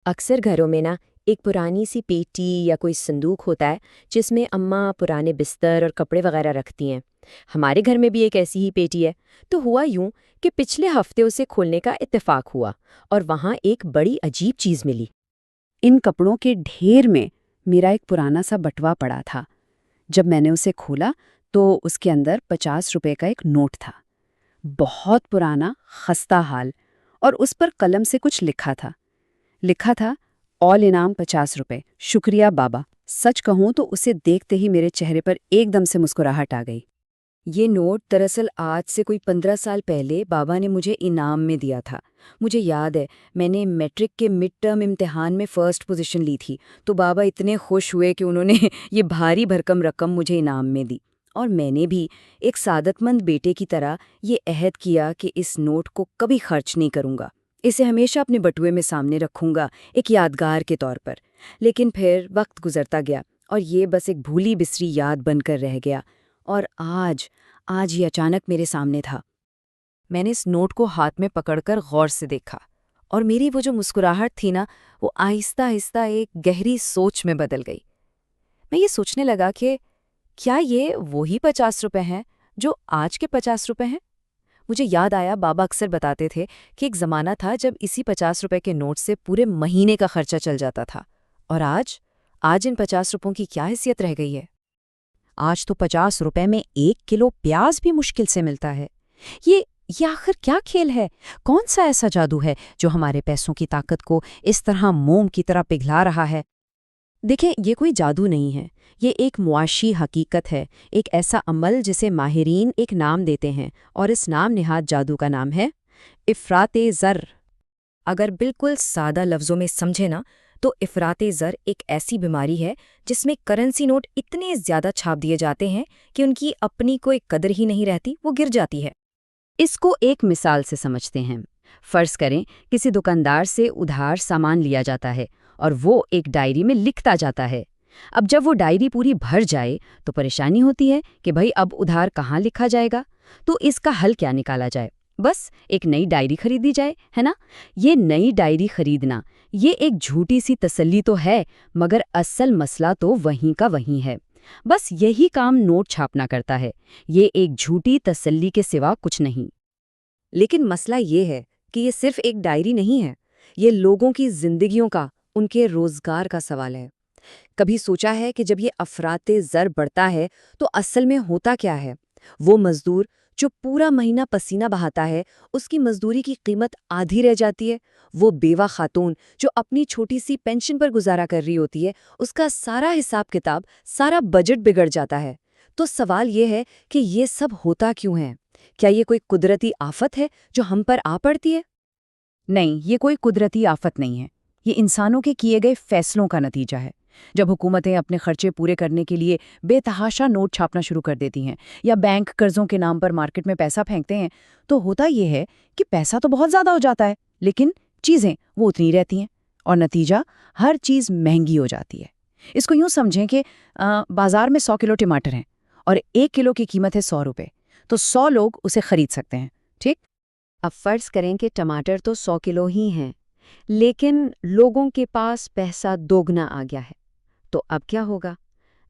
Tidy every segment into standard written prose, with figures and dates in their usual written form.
अक्सर घरों में ना एक पुरानी सी पेटी या कोई संदूक होता है जिसमें अम्मा पुराने बिस्तर और कपड़े वगैरह रखती हैं। हमारे घर में भी एक ऐसी ही पेटी है। तो हुआ यूं कि पिछले हफ्ते उसे खोलने का इत्तेफाक हुआ और वहाँ एक बड़ी अजीब चीज़ मिली। इन कपड़ों के ढेर में मेरा एक पुराना सा बटुआ पड़ा था। जब मैंने उसे खोला तो उसके अंदर 50 रुपए का एक नोट था। बहुत पुराना, खस्ता हाल। और उस पर कलम से कुछ लिखा था ऑल इनाम 50 रुपए, शुक्रिया बाबा। सच कहूं तो उसे देखते ही मेरे चेहरे पर एकदम से मुस्कुराहट आ गई। ये नोट दरअसल आज से कोई 15 साल पहले बाबा ने मुझे इनाम में दिया था। मुझे याद है, मैंने मैट्रिक के मिड टर्म इम्तिहान में फ़र्स्ट पोजीशन ली थी। तो बाबा इतने खुश हुए कि उन्होंने ये भारी भरकम रकम मुझे इनाम में दी। और मैंने भी एक सादतमंद बेटे की तरह ये अहद किया कि इस नोट को कभी खर्च नहीं करूँगा। इसे हमेशा अपने बटुए में सामने रखूँगा, एक यादगार के तौर पर। लेकिन फिर वक्त गुजरता गया और ये बस एक भूली बिसरी याद बनकर रह गया। और आज आज ये अचानक मेरे सामने था। मैंने इस नोट को हाथ में पकड़कर गौर से देखा और मेरी वो जो मुस्कुराहट थी ना, वो आहिस्ता आहिस्ता एक गहरी सोच में बदल गई। मैं ये सोचने लगा कि क्या ये वही 50 रुपए हैं जो आज के 50 रुपए हैं। मुझे याद आया, बाबा अक्सर बताते थे कि एक ज़माना था जब इसी 50 रुपए के नोट से पूरे महीने का खर्चा चल जाता था। और आज आज इन 50 रुपयों की क्या हैसियत रह गई है। आज तो 50 रुपए में 1 किलो प्याज भी मुश्किल से मिलता है। ये ये आखिर क्या खेल है? कौन सा ऐसा जादू है जो हमारे पैसों की ताकत को इस तरह मोम की तरह पिघला रहा है? देखें, ये कोई जादू नहीं है। ये एक मुआशी हकीकत है, एक ऐसा अमल जिसे माहिरीन एक नाम देते हैं, और इस नाम निहाद जादू का नाम है इफ़राते ज़र। अगर बिल्कुल सादा लफ्ज़ों में समझे ना, तो इफ़राते ज़र एक ऐसी बीमारी है जिसमें करेंसी नोट इतने ज़्यादा छाप दिए जाते हैं कि उनकी अपनी कोई कदर ही नहीं रहती, वो गिर जाती है। इसको एक मिसाल से समझते हैं। फर्ज करें किसी दुकानदार से उधार सामान लिया जाता है और वो एक डायरी में लिखता जाता है। अब जब वो डायरी पूरी भर जाए तो परेशानी होती है कि भाई अब उधार कहाँ लिखा जाएगा। तो इसका हल क्या निकाला जाए? बस एक नई डायरी खरीदी जाए, है ना। ये नई डायरी खरीदना, ये एक झूठी सी तसल्ली तो है, मगर असल मसला तो वहीं का वहीं है। बस यही काम नोट छापना करता है। ये एक झूठी तसल्ली के सिवा कुछ नहीं। लेकिन मसला ये है कि ये सिर्फ एक डायरी नहीं है, ये लोगों की जिंदगियों का, उनके रोजगार का सवाल है। कभी सोचा है कि जब ये अफराते ज़र बढ़ता है तो असल में होता क्या है? वो मजदूर जो पूरा महीना पसीना बहाता है, उसकी मजदूरी की कीमत आधी रह जाती है। वो बेवा खातून जो अपनी छोटी सी पेंशन पर गुजारा कर रही होती है, उसका सारा हिसाब किताब, सारा बजट बिगड़ जाता है। तो सवाल ये है कि ये सब होता क्यों है? क्या ये कोई कुदरती आफत है जो हम पर आ पड़ती है? नहीं, ये कोई कुदरती आफत नहीं है। ये इंसानों के किए गए फैसलों का नतीजा है। जब हुकूमतें अपने खर्चे पूरे करने के लिए बेतहाशा नोट छापना शुरू कर देती हैं या बैंक कर्जों के नाम पर मार्केट में पैसा फेंकते हैं, तो होता ये है कि पैसा तो बहुत ज़्यादा हो जाता है, लेकिन चीज़ें वो उतनी रहती हैं। और नतीजा, हर चीज़ महंगी हो जाती है। इसको यूँ समझें कि बाजार में 100 किलो टमाटर हैं और 1 किलो की कीमत है 100 रुपये, तो 100 लोग उसे खरीद सकते हैं। ठीक। अब फर्ज करें कि टमाटर तो 100 किलो ही हैं, लेकिन लोगों के पास पैसा दोगुना आ गया है। तो अब क्या होगा?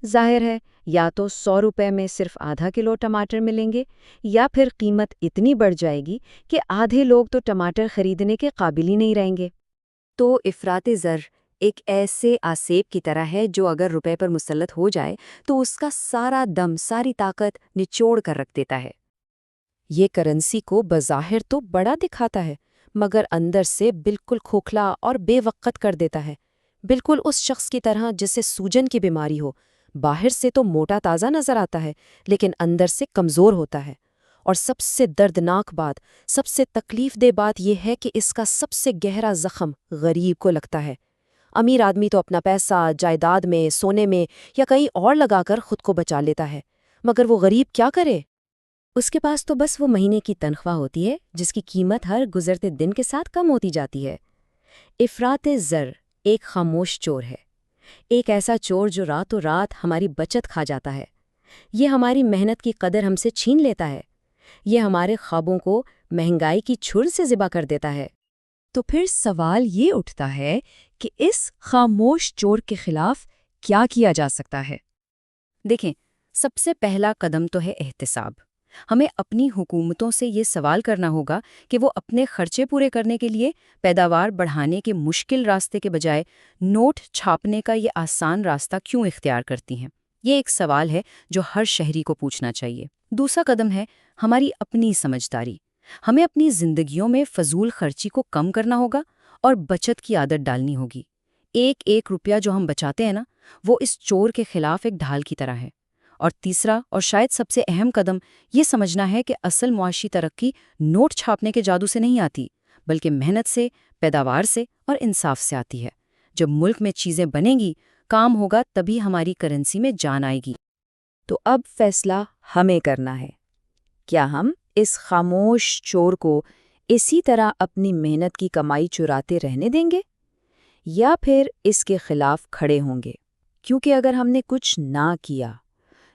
जाहिर है, या तो 100 रुपए में सिर्फ आधा किलो टमाटर मिलेंगे, या फिर कीमत इतनी बढ़ जाएगी कि आधे लोग तो टमाटर खरीदने के काबिल ही नहीं रहेंगे। तो इफ़राते ज़र एक ऐसे आसेब की तरह है जो अगर रुपए पर मुसल्लत हो जाए तो उसका सारा दम, सारी ताकत निचोड़ कर रख देता है। ये करेंसी को बज़ाहिर तो बड़ा दिखाता है, मगर अंदर से बिल्कुल खोखला और बेवक़्त कर देता है। बिल्कुल उस शख्स की तरह जिसे सूजन की बीमारी हो। बाहर से तो मोटा ताज़ा नज़र आता है, लेकिन अंदर से कमज़ोर होता है। और सबसे दर्दनाक बात, सबसे तकलीफ़देह बात यह है कि इसका सबसे गहरा ज़ख्म गरीब को लगता है। अमीर आदमी तो अपना पैसा जायदाद में, सोने में या कहीं और लगाकर खुद को बचा लेता है, मगर वो गरीब क्या करे? उसके पास तो बस वो महीने की तनख्वाह होती है, जिसकी कीमत हर गुजरते दिन के साथ कम होती जाती है। इफ़राते ज़र एक खामोश चोर है, एक ऐसा चोर जो रातों रात हमारी बचत खा जाता है। ये हमारी मेहनत की कदर हमसे छीन लेता है। ये हमारे ख्वाबों को महंगाई की छुर से ज़िबा कर देता है। تو پھر سوال یہ اٹھتا ہے کہ اس خاموش چور کے خلاف کیا کیا جا سکتا ہے؟ دیکھیں، سب سے پہلا قدم تو ہے احتساب۔ ہمیں اپنی حکومتوں سے یہ سوال کرنا ہوگا کہ وہ اپنے خرچے پورے کرنے کے لیے پیداوار بڑھانے کے مشکل راستے کے بجائے نوٹ چھاپنے کا یہ آسان راستہ کیوں اختیار کرتی ہیں۔ یہ ایک سوال ہے جو ہر شہری کو پوچھنا چاہیے۔ دوسرا قدم ہے ہماری اپنی سمجھداری۔ ہمیں اپنی زندگیوں میں فضول خرچی کو کم کرنا ہوگا اور بچت کی عادت ڈالنی ہوگی۔ ایک ایک روپیہ جو ہم بچاتے ہیں نا، وہ اس چور کے خلاف ایک ڈھال کی طرح ہے۔ اور تیسرا اور شاید سب سے اہم قدم یہ سمجھنا ہے کہ اصل معاشی ترقی نوٹ چھاپنے کے جادو سے نہیں آتی، بلکہ محنت سے، پیداوار سے اور انصاف سے آتی ہے۔ جب ملک میں چیزیں بنیں گی، کام ہوگا، تبھی ہماری کرنسی میں جان آئے گی۔ تو اب فیصلہ ہمیں کرنا ہے۔ کیا ہم اس خاموش چور کو اسی طرح اپنی محنت کی کمائی چراتے رہنے دیں گے، یا پھر اس کے خلاف کھڑے ہوں گے؟ کیونکہ اگر ہم نے کچھ نہ کیا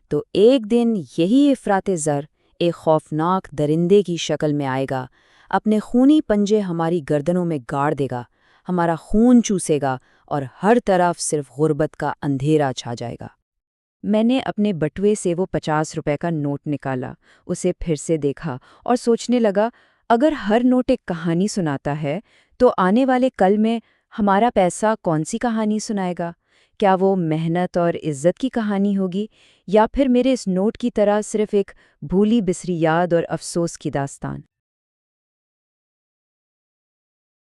تو ایک دن یہی افراط زر ایک خوفناک درندے کی شکل میں آئے گا، اپنے خونی پنجے ہماری گردنوں میں گاڑ دے گا، ہمارا خون چوسے گا اور ہر طرف صرف غربت کا اندھیرا چھا جائے گا۔ میں نے اپنے بٹوے سے وہ 50 روپے کا نوٹ نکالا، اسے پھر سے دیکھا اور سوچنے لگا، اگر ہر نوٹ ایک کہانی سناتا ہے تو آنے والے کل میں ہمارا پیسہ کون سی کہانی سنائے گا؟ کیا وہ محنت اور عزت کی کہانی ہوگی، یا پھر میرے اس نوٹ کی طرح صرف ایک بھولی بسری یاد اور افسوس کی داستان؟